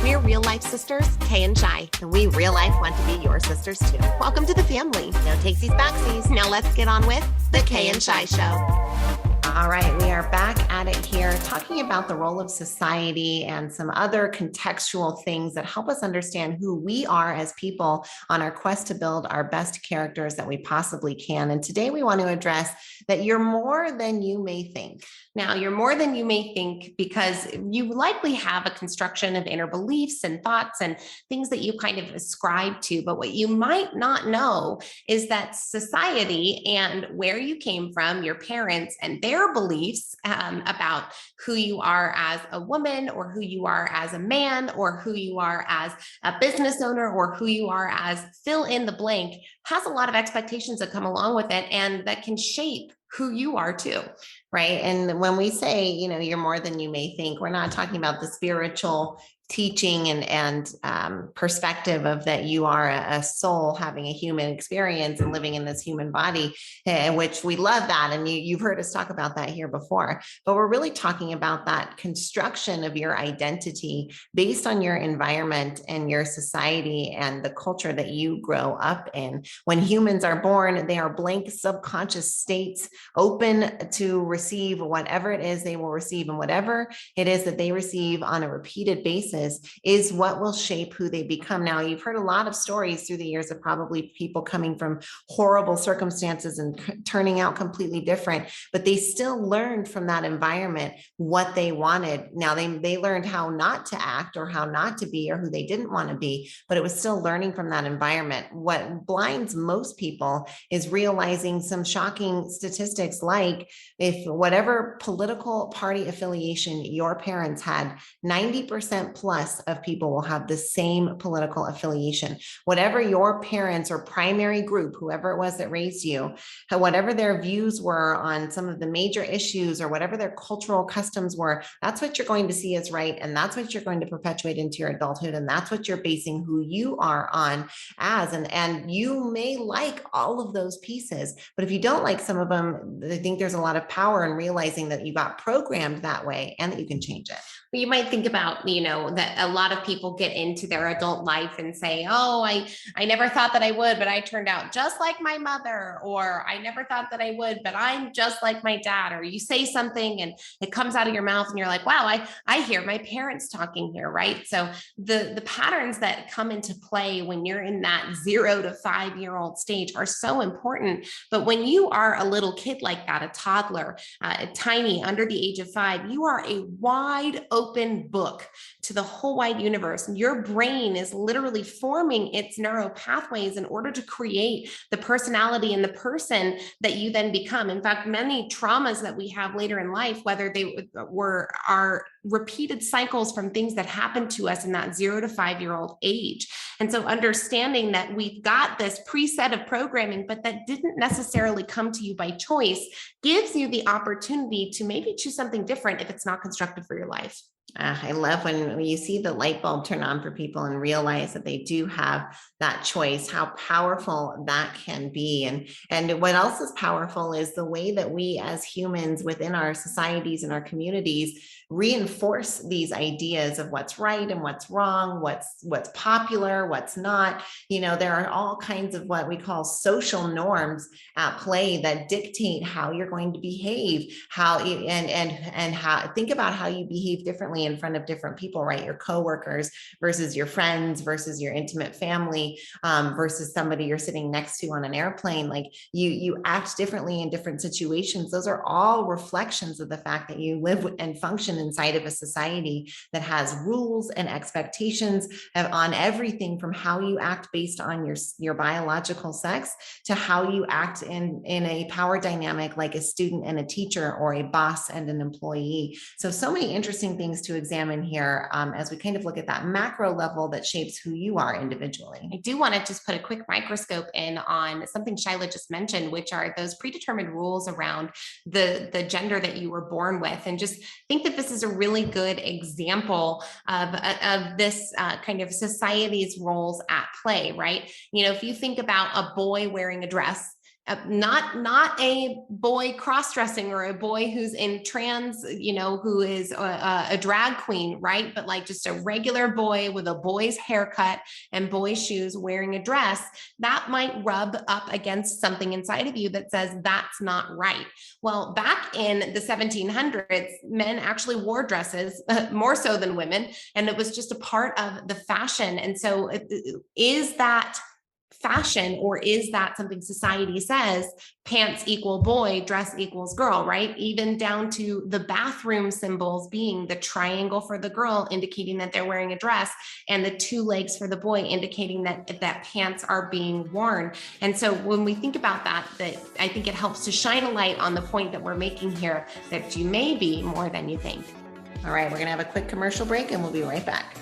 We're real life sisters, Kay and Shi, and we real life want to be your sisters too. Welcome to the family. No takesies backsies. Now let's get on with the Kay and Shi Show. All right, we are back at it here talking about the role of society and some other contextual things that help us understand who we are as people on our quest to build our best characters that we possibly can. And today we want to address that you're more than you may think. Now, you're more than you may think because you likely have a construction of inner beliefs and thoughts and things that you kind of ascribe to. But what you might not know is that society and where you came from, your parents and their beliefs about who you are as a woman or who you are as a man or who you are as a business owner or who you are as fill in the blank has a lot of expectations that come along with it and that can shape who you are too, right? And when we say, you're more than you may think, we're not talking about the spiritual teaching and perspective of that you are a soul having a human experience and living in this human body, which we love that. And you've heard us talk about that here before, but we're really talking about that construction of your identity based on your environment and your society and the culture that you grow up in. When humans are born, they are blank subconscious states open to receive whatever it is they will receive, and whatever it is that they receive on a repeated basis is what will shape who they become. Now, you've heard a lot of stories through the years of probably people coming from horrible circumstances and turning out completely different, but they still learned from that environment what they wanted. Now, they learned how not to act or how not to be or who they didn't want to be, but it was still learning from that environment. What blinds most people is realizing some shocking statistics, like if whatever political party affiliation your parents had, 90% plus of people will have the same political affiliation. Whatever your parents or primary group, whoever it was that raised you, whatever their views were on some of the major issues or whatever their cultural customs were, that's what you're going to see as right. And that's what you're going to perpetuate into your adulthood. And that's what you're basing who you are on as. And you may like all of those pieces, but if you don't like some of them, I think there's a lot of power in realizing that you got programmed that way and that you can change it. You might think about, that a lot of people get into their adult life and say, oh, I never thought that I would, but I turned out just like my mother, or I never thought that I would, but I'm just like my dad. Or you say something and it comes out of your mouth and you're like, wow, I hear my parents talking here, right? So the patterns that come into play when you're in that 0 to 5-year-old stage are so important. But when you are a little kid like that, a toddler, tiny, under the age of 5, you are a wide open book to the whole wide universe. Your brain is literally forming its neural pathways in order to create the personality and the person that you then become. In fact, many traumas that we have later in life, whether they are repeated cycles from things that happened to us in that 0 to 5-year-old age. And so understanding that we've got this preset of programming, but that didn't necessarily come to you by choice, gives you the opportunity to maybe choose something different if it's not constructive for your life. I love when you see the light bulb turn on for people and realize that they do have that choice, how powerful that can be. And what else is powerful is the way that we as humans within our societies and our communities reinforce these ideas of what's right and what's wrong, what's popular, what's not. There are all kinds of what we call social norms at play that dictate how you're going to behave, and how think about how you behave differently in front of different people, right? Your coworkers versus your friends versus your intimate family, versus somebody you're sitting next to on an airplane. Like you act differently in different situations. Those are all reflections of the fact that you live and function inside of a society that has rules and expectations on everything from how you act based on your biological sex to how you act in a power dynamic like a student and a teacher or a boss and an employee. So many interesting things to examine here as we kind of look at that macro level that shapes who you are individually. I do want to just put a quick microscope in on something Shyla just mentioned, which are those predetermined rules around the gender that you were born with. And just think that this is a really good example of this kind of society's roles at play, right? If you think about a boy wearing a dress, Not a boy cross-dressing or a boy who's in trans, who is a drag queen, right? But like just a regular boy with a boy's haircut and boy shoes wearing a dress, that might rub up against something inside of you that says that's not right. Well, back in the 1700s, men actually wore dresses more so than women, and it was just a part of the fashion. And so is that fashion, or is that something society says pants equal boy, dress equals girl, right? Even down to the bathroom symbols being the triangle for the girl indicating that they're wearing a dress, and the two legs for the boy indicating that pants are being worn. And so when we think about that I think it helps to shine a light on the point that we're making here, that you may be more than you think. All right, we're gonna have a quick commercial break and we'll be right back.